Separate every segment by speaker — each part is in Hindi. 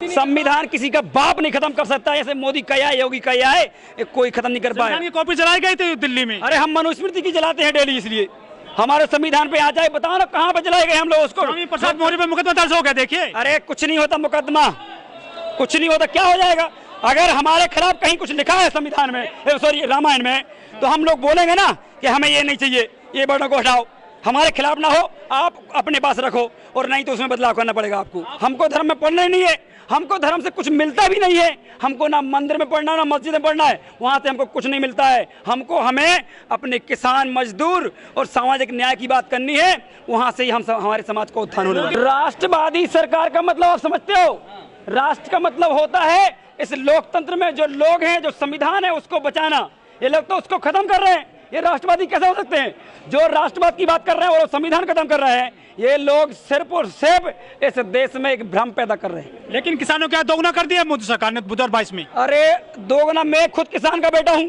Speaker 1: संविधान किसी का बाप नहीं खत्म कर सकता। ऐसे मोदी कया योगी कया है, कोई खत्म नहीं कर पाया।
Speaker 2: कॉपी जलाई गई थी दिल्ली में।
Speaker 1: अरे हम मनुस्मृति की जलाते हैं डेली, इसलिए हमारे संविधान पे आ जाए, बताओ ना कहाँ पे जलाए गए हम लोग उसको।
Speaker 2: स्वामी प्रसाद मौर्य पे मुकदमा दर्ज हो गया, देखिए।
Speaker 1: अरे कुछ नहीं होता मुकदमा, कुछ नहीं होता, क्या हो जाएगा? अगर हमारे खिलाफ कहीं कुछ लिखा है संविधान में, सॉरी रामायण में, तो हम लोग बोलेंगे ना कि हमें ये नहीं चाहिए, ये वर्णों को हटाओ। हमारे खिलाफ ना हो, आप अपने पास रखो, और नहीं तो उसमें बदलाव करना पड़ेगा आपको। हमको धर्म में पढ़ना ही नहीं है, हमको धर्म से कुछ मिलता भी नहीं है। हमको ना मंदिर में पढ़ना ना मस्जिद में पढ़ना है, वहाँ से हमको कुछ नहीं मिलता है। हमको हमें अपने किसान मजदूर और सामाजिक न्याय की बात करनी है, वहाँ से ही हम हमारे समाज को उत्थान होने वाला है। राष्ट्रवादी सरकार का मतलब आप समझते हो? राष्ट्र का मतलब होता है इस लोकतंत्र में जो लोग हैं, जो संविधान है उसको बचाना। ये लोग तो उसको खत्म कर रहे हैं। ये राष्ट्रवादी कैसे हो सकते हैं? जो राष्ट्रवाद की बात कर रहे हैं और संविधान खत्म कर रहे हैं। ये लोग सिर्फ और सिर्फ इस देश में एक भ्रम पैदा कर रहे हैं।
Speaker 2: लेकिन किसानों क्या दोगुना कर दिया मोदी सरकार ने 2022 में?
Speaker 1: अरे दोगुना, मैं खुद किसान का बेटा हूँ,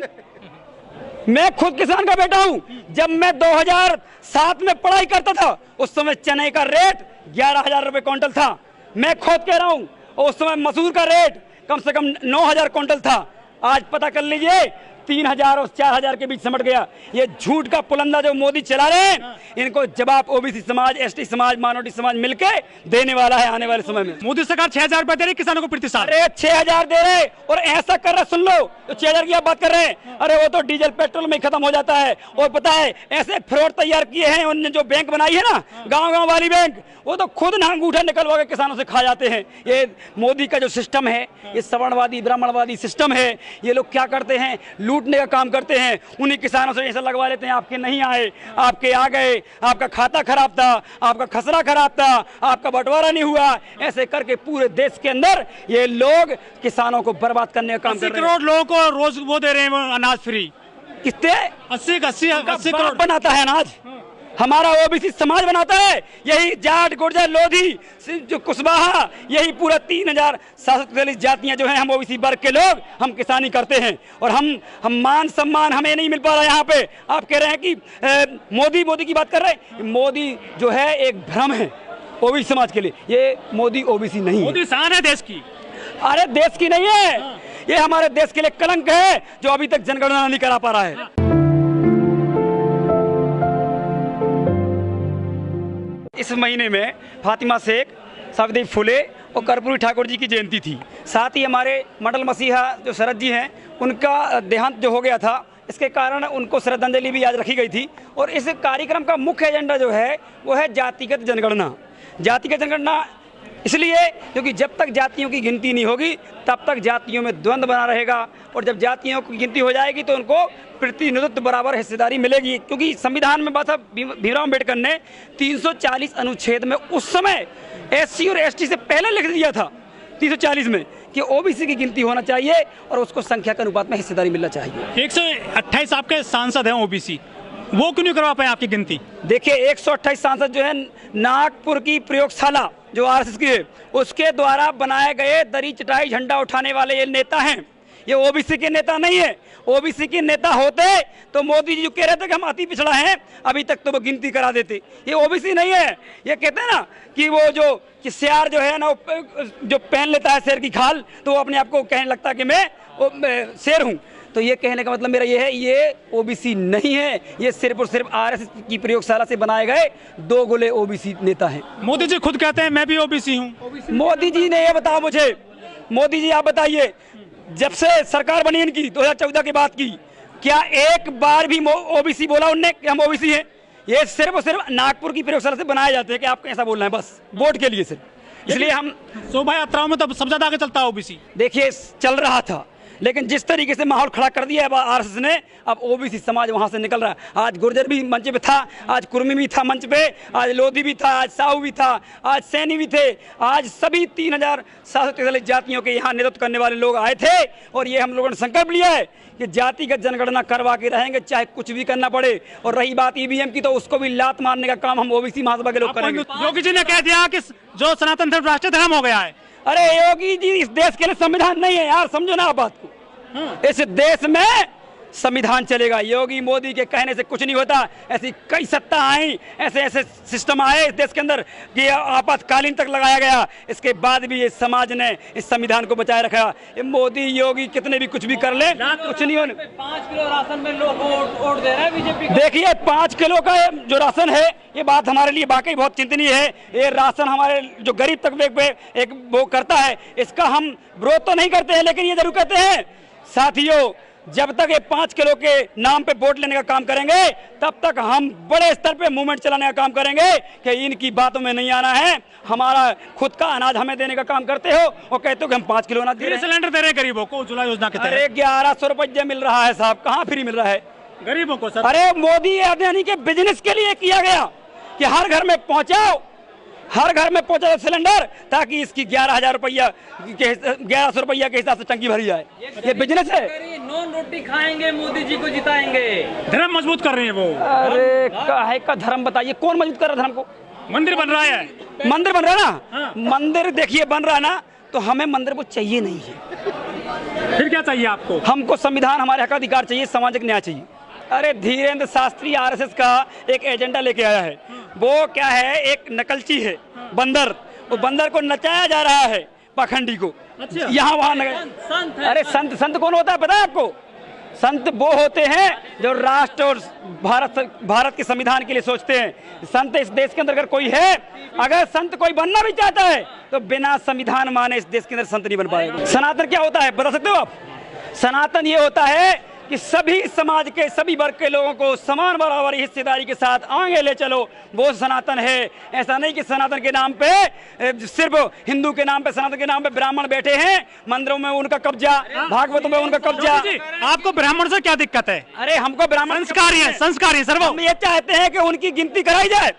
Speaker 1: मैं खुद किसान का बेटा हूँ। जब मैं 2007 में पढ़ाई करता था, उस समय चने का रेट 11,000 रुपए क्विंटल था। मैं खुद कह रहा हूँ, उस समय मसूर का रेट कम से कम 9,000 क्विंटल था। आज पता कर लीजिए 3,000 और 4,000 के बीच समट गया। ये झूठ का पुलंदा जो मोदी चला रहे हैं, इनको जवाब ओबीसी समाज, एसटी समाज, माइनॉरिटी समाज मिलके देने वाला है आने वाले समय में।
Speaker 2: मोदी सरकार 6,000 रुपए दे रही किसानों को प्रति साल।
Speaker 1: अरे 6,000 दे रहे और ऐसा कर रहे, सुन लो तो 6,000 की आप बात कर रहे हैं। अरे वो तो डीजल पेट्रोल में खत्म हो जाता है। और पता है ऐसे फ्रॉड तैयार किए हैं उन्होंने, जो बैंक बनाई है ना, गाँव वाली बैंक, वो तो खुद ना अंगूठा निकलवा के किसानों से खा जाते हैं। ये मोदी का जो सिस्टम है, ये सवर्णवादी ब्राह्मणवादी सिस्टम है। ये लोग क्या करते हैं? लूटने का काम करते हैं। उन्हीं किसानों से ऐसा लगवा लेते हैं, आपके नहीं आए, आपके आ गए, आपका खाता खराब था, आपका खसरा खराब था, आपका बंटवारा नहीं हुआ। ऐसे करके पूरे देश के अंदर ये लोग किसानों को बर्बाद करने का काम कर रहे हैं।
Speaker 2: 80 करोड़ लोगों को रोज वो दे रहे हैं अनाज फ्री।
Speaker 1: कितने?
Speaker 2: 80 करोड़
Speaker 1: बनाता है अनाज, हमारा ओबीसी समाज बनाता है। यही जाट, गुर्जर, लोधी, जो कुशवाहा, यही पूरा 3,743 जातियां जो हैं, हम ओबीसी वर्ग के लोग, हम किसानी करते हैं। और हम मान सम्मान हमें नहीं मिल पा रहा यहाँ पे। आप कह रहे हैं कि मोदी की बात कर रहे हैं। मोदी जो है एक भ्रम है ओबीसी समाज के लिए। ये मोदी ओबीसी नहीं है।
Speaker 2: मोदी शान है देश की।
Speaker 1: अरे देश की नहीं है, ये हमारे देश के लिए कलंक है, जो अभी तक जनगणना नहीं करा पा रहा है। इस महीने में फातिमा शेख, सावित्री फुले और कर्पूरी ठाकुर जी की जयंती थी। साथ ही हमारे मंडल मसीहा जो शरद जी हैं, उनका देहांत जो हो गया था, इसके कारण उनको श्रद्धांजलि भी आज रखी गई थी। और इस कार्यक्रम का मुख्य एजेंडा जो है वो है जातिगत जनगणना। जातिगत जनगणना इसलिए क्योंकि जब तक जातियों की गिनती नहीं होगी तब तक जातियों में द्वंद्व बना रहेगा, और जब जातियों की गिनती हो जाएगी तो उनको प्रतिनिधित्व बराबर हिस्सेदारी मिलेगी। क्योंकि संविधान में बात भीमराव अम्बेडकर ने 340 अनुच्छेद में उस समय एससी और एसटी से पहले लिख दिया था 340 में कि ओबीसी की गिनती होना चाहिए और उसको संख्या के अनुपात में हिस्सेदारी मिलना चाहिए।
Speaker 2: 128 आपके सांसद हैं ओबीसी, वो क्यों नहीं करवा पाए आपकी गिनती?
Speaker 1: देखिए 128 सांसद जो है, नागपुर की प्रयोगशाला जो आरएसएस की है, उसके द्वारा बनाए गए दरी चटाई झंडा उठाने वाले ये नेता हैं। ये ओबीसी के नेता नहीं है। ओबीसी के नेता होते तो मोदी जी जो कह रहे थे कि हम अति पिछड़ा हैं, अभी तक तो वो गिनती करा देते। ये ओबीसी नहीं है। ये कहते हैं ना कि वो जो सियार जो है ना, जो पहन लेता है शेर की खाल, तो वो अपने आप को कहने लगता है कि मैं शेर हूँ। तो ये कहने का मतलब मेरा ये है, ये ओबीसी नहीं है। ये सिर्फ और सिर्फ आरएसएस की प्रयोगशाला से बनाए गए दो गोले ओबीसी नेता हैं।
Speaker 2: मोदी जी खुद कहते हैं मैं भी ओबीसी हूँ।
Speaker 1: मोदी जी ने ये बताओ मुझे, मोदी जी आप बताइए, जब से सरकार बनी इनकी 2014 के बाद की, क्या एक बार भी ओबीसी बोला उनने कि हम ओबीसी हैं? ये सिर्फ और सिर्फ नागपुर की प्रयोगशाला से बनाए जाते हैं कि आपको ऐसा बोलना है, बस वोट के लिए सिर्फ। इसलिए हम
Speaker 2: शोभा यात्राओं में तो सबसे ज्यादा आगे चलता है ओबीसी।
Speaker 1: देखिए चल रहा था, लेकिन जिस तरीके से माहौल खड़ा कर दिया है आरएसएस ने, अब ओबीसी समाज वहां से निकल रहा है। आज गुर्जर भी मंच पे था, आज कुर्मी भी था मंच पे, आज लोधी भी था, आज साहू भी था, आज सैनी भी थे। आज सभी 3,743 जातियों के यहाँ नेतृत्व करने वाले लोग आए थे। और ये हम लोगों ने संकल्प लिया है कि जातिगत जनगणना करवा के रहेंगे, चाहे कुछ भी करना पड़े। और रही बात ईवीएम की, तो उसको भी लात मारने का काम हम ओबीसी महासभा के लोग करेंगे।
Speaker 2: योगी जी ने कह दिया कि जो सनातन धर्म राष्ट्रीय धर्म हो गया है।
Speaker 1: अरे योगी जी, इस देश के लिए संविधान नहीं है यार, समझो ना आप बात को। इस देश में संविधान चलेगा। योगी मोदी के कहने से कुछ नहीं होता। ऐसी कई सत्ता आई, ऐसे ऐसे सिस्टम आए इस देश के अंदर कि आपातकालीन तक लगाया गया, इसके बाद भी ये समाज ने इस संविधान को बचाए रखा। ये मोदी योगी कितने भी कुछ भी कर ले, कुछ नहीं होने।
Speaker 3: 5 किलो राशन में लोग वोट दे रहे हैं बीजेपी।
Speaker 1: देखिए 5 किलो का जो राशन है, ये बात हमारे लिए वाकई बहुत चिंतनीय है। ये राशन हमारे जो गरीब तबके पे एक वो करता है, इसका हम विरोध तो नहीं करते हैं, लेकिन ये जरूर कहते हैं साथियों, जब तक ये 5 किलो के नाम पे वोट लेने का काम करेंगे, तब तक हम बड़े स्तर पे मूवमेंट चलाने का काम करेंगे कि इनकी बातों में नहीं आना है। हमारा खुद का अनाज हमें देने का काम करते हो और कहते हो कि हम 5 किलो अनाज दे रहे हैं।
Speaker 2: सिलेंडर दे रहे हैं गरीबों को उज्ज्वला योजना के तहत।
Speaker 1: अरे 1100 रुपये मिल रहा है साहब, कहाँ फ्री मिल रहा है
Speaker 2: गरीबों को सर?
Speaker 1: अरे मोदी अडानी के बिजनेस के लिए किया गया कि हर घर में पहुंचाओ, हर घर में पहुंचा सिलेंडर, ताकि इसकी 11,000 रुपया 1100 रुपया के हिसाब से टंकी भरी जाए। ये बिजनेस है।
Speaker 3: नॉन रोटी खाएंगे, मोदी जी को जिताएंगे।
Speaker 2: धर्म मजबूत कर रहे हैं वो।
Speaker 1: अरे काहे का धर्म बताइए, कौन मजबूत कर रहा है धर्म को?
Speaker 2: मंदिर बन रहा है,
Speaker 1: मंदिर बन रहा है ना। मंदिर देखिए बन रहा है ना, तो हमें मंदिर को चाहिए नहीं है।
Speaker 2: फिर क्या चाहिए आपको?
Speaker 1: हमको संविधान, हमारे हक अधिकार चाहिए, सामाजिक न्याय चाहिए। अरे धीरेन्द्र शास्त्री आरएसएस का एक एजेंडा लेके आया है। वो क्या है, एक नकलची है बंदर। वो बंदर को नचाया जा रहा है, पाखंडी को।
Speaker 2: अच्छा।
Speaker 1: यहाँ वहाँ अरे संत कौन होता है पता है आपको? संत वो होते हैं जो राष्ट्र और भारत के संविधान के लिए सोचते हैं। संत इस देश के अंदर अगर कोई है, अगर संत कोई बनना भी चाहता है, तो बिना संविधान माने इस देश के अंदर संत नहीं बन पाएगा। सनातन क्या होता है बता सकते हो आप? सनातन ये होता है कि सभी समाज के सभी वर्ग के लोगों को समान बराबरी हिस्सेदारी के साथ आगे ले चलो, वो सनातन है। ऐसा नहीं कि सनातन के नाम पे, सिर्फ हिंदू के नाम पे, सनातन के नाम पे ब्राह्मण बैठे हैं, मंदिरों में उनका कब्जा, भागवतों में उनका कब्जा।
Speaker 2: आपको ब्राह्मण से क्या दिक्कत है?
Speaker 1: अरे हमको ब्राह्मण
Speaker 2: संस्कारी है सर।
Speaker 1: हम ये चाहते हैं कि उनकी गिनती कराई जाए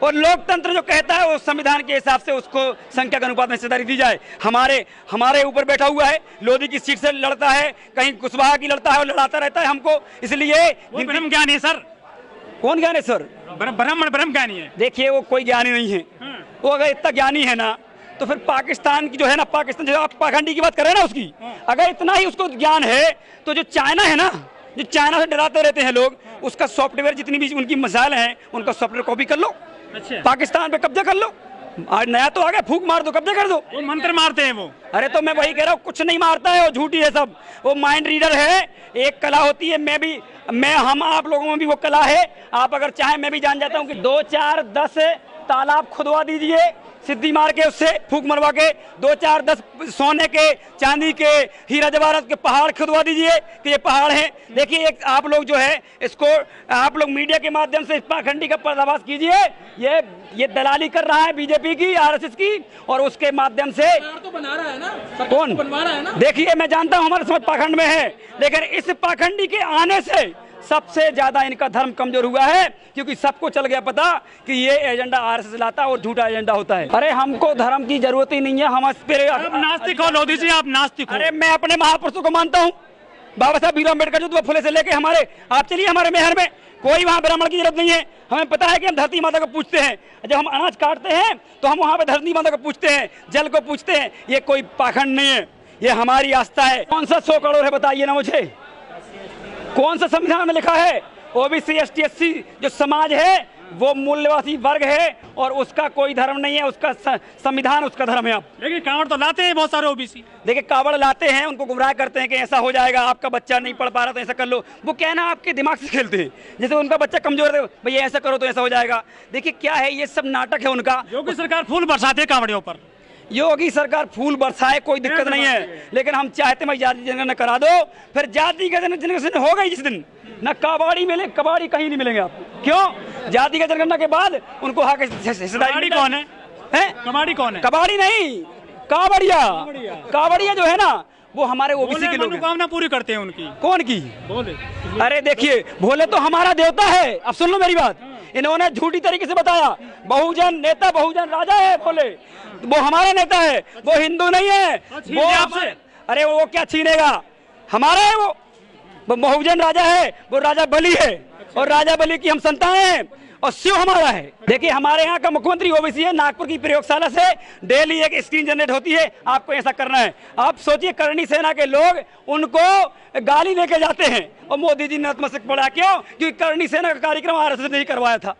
Speaker 1: और लोकतंत्र जो कहता है वो संविधान के हिसाब से उसको संख्या के अनुपात में हिस्सेदारी दी जाए। हमारे ऊपर बैठा हुआ है, लोधी की सीट से लड़ता है, कहीं कुशवाहा की लड़ता है और लड़ाता रहता है हमको। इसलिए
Speaker 2: ब्रह्म ज्ञानी है सर।
Speaker 1: कौन ज्ञानी है सर?
Speaker 2: ब्रह्म ज्ञानी है।
Speaker 1: देखिए वो कोई ज्ञानी नहीं है। वो अगर इतना ज्ञानी है ना, तो फिर पाकिस्तान की जो है ना, पाकिस्तान जो आप पाखंडी की बात कर रहे हैं ना, उसकी अगर इतना ही उसको ज्ञान है, तो जो चाइना है ना, जो चाइना से डराते रहते हैं लोग, उसका सॉफ्टवेयर जितनी भी उनकी मिसाइल हैं, उनका सॉफ्टवेयर कॉपी कर लो। अच्छा। पाकिस्तान पे कब्जा कर लो। आज नया तो आ गया, फूंक मार दो, कब्जा कर दो।
Speaker 2: वो मंत्र मारते हैं वो।
Speaker 1: अरे तो मैं वही कह रहा हूँ, कुछ नहीं मारता है, वो झूठी है सब। वो माइंड रीडर है, एक कला होती है। हम आप लोगों में भी वो कला है। आप अगर चाहे मैं भी जान जाता हूँ कि 2, 4, 10 तालाब खुदवा दीजिए, सिद्धि मार के, उससे फूंक मरवा के 2, 4, 10 सोने के, चांदी के, हीरा जवाहरात के पहाड़ खुदवा दीजिए कि ये पहाड़ हैं। देखिए एक आप लोग जो है, इसको आप लोग मीडिया के माध्यम से इस पाखंडी का पर्दाफाश कीजिए। ये दलाली कर रहा है बीजेपी की, आरएसएस की, और उसके माध्यम से
Speaker 3: तो बना रहा है ना,
Speaker 1: कौन
Speaker 3: बनवा रहा है ना।
Speaker 1: देखिए मैं जानता हूँ हमारे समझ पाखंड में है, लेकिन इस पाखंडी के आने से सबसे ज्यादा इनका धर्म कमजोर हुआ है, क्योंकि सबको चल गया पता कि ये एजेंडा आरएसएस लाता है और झूठा एजेंडा होता है। अरे हमको धर्म की जरूरत ही नहीं है। हम
Speaker 2: नास्तिक हो लोधी जी, आप नास्तिक हो।
Speaker 1: अरे मैं अपने महापुरुषों को मानता हूँ, बाबा साहब भीमराव अम्बेडकर जो फुले से लेके हमारे, आप चलिए हमारे मेहर में, कोई वहाँ ब्राह्मण की जरूरत नहीं है। हमें पता है कि हम धरती माता को पूछते हैं। जब हम अनाज काटते हैं तो हम वहाँ पे धरती माता को पूछते हैं, जल को पूछते हैं। ये कोई पाखंड नहीं है, ये हमारी आस्था है। कौन सा 100 करोड़ है बताइए ना मुझे, कौन सा संविधान में लिखा है? ओबीसी, एसटी, एससी जो समाज है वो मूल्यवासी वर्ग है और उसका कोई धर्म नहीं है, उसका संविधान उसका धर्म है। आप
Speaker 2: देखिए कावड़ तो लाते हैं बहुत सारे ओबीसी।
Speaker 1: देखिए कावड़ लाते हैं, उनको गुमराह करते हैं कि ऐसा हो जाएगा, आपका बच्चा नहीं पढ़ पा रहा तो ऐसा कर लो। वो क्या है ना, आपके दिमाग से खेलते हैं। जैसे उनका बच्चा कमजोर है, भैया ऐसा करो तो ऐसा हो जाएगा। देखिए क्या है, ये सब नाटक है उनका।
Speaker 2: योगी सरकार फूल बरसाते है कावड़ियों पर।
Speaker 1: योगी सरकार फूल बरसाए, कोई दिक्कत नहीं है, लेकिन हम चाहते हैं जाति जनगणना करा दो। फिर जाति का जनगणना हो गई जिस दिन, न कबाड़ी मिले, कबाड़ी कहीं नहीं मिलेंगे आपको। क्यों? जाति का जनगणना के बाद उनको हक हिस्सेदारी।
Speaker 2: कौन है? कबाड़ी कौन है?
Speaker 1: कबाड़ी नहीं, कावड़िया। कावड़िया जो है ना, वो हमारे ओबीसी के लोग
Speaker 2: मनोकामना पूरी करते हैं उनकी।
Speaker 1: कौन की?
Speaker 2: भोले।
Speaker 1: अरे देखिए, भोले तो हमारा देवता है। अब सुन लो मेरी बात, इन्होंने झूठी तरीके से बताया बहुजन नेता, बहुजन राजा है भोले, वो हमारा नेता है, वो हिंदू नहीं है। वो आपसे, अरे वो क्या छीनेगा, हमारा है वो बहुजन राजा है, वो राजा बलि है और राजा बलि की हम संतान हैं। और शिव हमारा है। देखिए हमारे यहाँ का मुख्यमंत्री ओबीसी है, नागपुर की प्रयोगशाला से डेली एक स्क्रीन जनरेट होती है, आपको ऐसा करना है। आप सोचिए करणी सेना के लोग उनको गाली लेके जाते हैं और मोदी जी नतमस्तक पड़ा, क्यों? क्योंकि करणी सेना का कार्यक्रम आरएसएस ने ही करवाया था,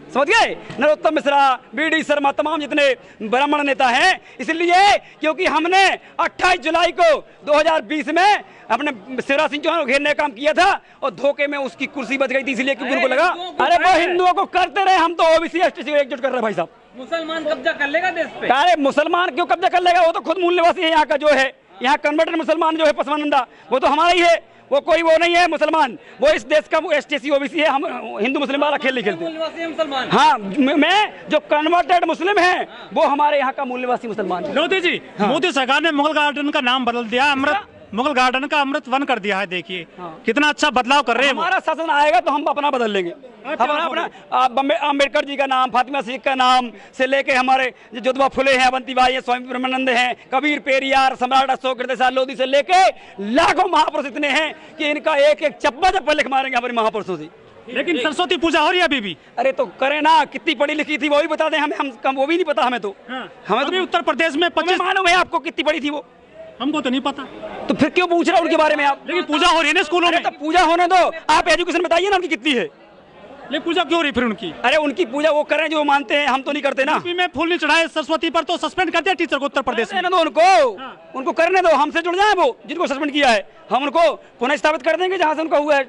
Speaker 1: समझ गए? नरोत्तम मिश्रा, बीडी शर्मा, तमाम जितने ब्राह्मण नेता हैं, इसलिए क्योंकि हमने 28 जुलाई को 2020 में अपने शिवराज सिंह चौहान को घेरने का काम किया था और धोखे में उसकी कुर्सी बच गई थी, इसलिए क्योंकि उनको लगा अरे वो हिंदुओं को करते रहे, हम तो ओबीसी एसटी को एकजुट कर रहे हैं। भाई साहब
Speaker 3: मुसलमान कब्जा कर लेगा देश पे?
Speaker 1: अरे मुसलमान क्यों कब्जा कर लेगा? वो तो खुद मूल निवासी है यहाँ का, जो है यहाँ कन्वर्टेड मुसलमान जो है पसमानंदा, वो तो हमारा ही है, वो कोई वो नहीं है मुसलमान, वो इस देश का एसटी ओबीसी है। हम हिंदू मुस्लिम वाला खेल नहीं खेलते।
Speaker 3: मुसलमान
Speaker 1: हाँ, मैं जो कन्वर्टेड मुस्लिम है वो हमारे यहाँ का मूल निवासी मुसलमान है।
Speaker 2: मोदी जी, मोदी सरकार ने मुगल गार्डन का नाम बदल दिया, अमृत मुगल गार्डन का अमृत वन कर दिया है। देखिए कितना अच्छा बदलाव कर रहे हैं।
Speaker 1: हमारा शासन आएगा तो हम अपना बदल लेंगे। अपना अम्बेडकर जी का नाम, फातिमा शेख का नाम से लेके हमारे ज्योतिबा फुले हैं, अवंतीबाई है, स्वामी ब्रह्मानंद हैं, कबीर, पेरियार, सम्राट अशोक, हृदय लोधी से लेके लाखों महापुरुष इतने हैं कि इनका एक एक चप्पा चप्पा लिख मारेंगे हमारे महापुरुषों से।
Speaker 2: लेकिन सरस्वती पूजा हो रही है अभी भी।
Speaker 1: अरे तो करें ना, कितनी पढ़ी लिखी थी वो भी बता दें हमें, हम वो भी नहीं पता हमें तो।
Speaker 2: हमें तो उत्तर प्रदेश में 25
Speaker 1: मालूम है आपको कितनी पढ़ी थी वो?
Speaker 2: हमको तो नहीं पता।
Speaker 1: तो फिर क्यों पूछ रहे हैं उनके बारे में आप?
Speaker 2: लेकिन पूजा हो रही है ना स्कूलों में।
Speaker 1: तो पूजा होने दो, आप एजुकेशन बताइए ना उनकी कितनी है।
Speaker 2: लेकिन पूजा क्यों हो रही फिर उनकी?
Speaker 1: अरे उनकी पूजा वो करें जो मानते हैं, हम तो नहीं करते ना।
Speaker 2: यूपी में फूल नहीं चढ़ाए सरस्वती पर तो सस्पेंड कर दिया टीचर को उत्तर प्रदेश में।
Speaker 1: दो उनको करने दो, हमसे जुड़ जाए वो जिनको सस्पेंड किया है, हम उनको पुनः स्थापित कर देंगे जहां से उनका हुआ है।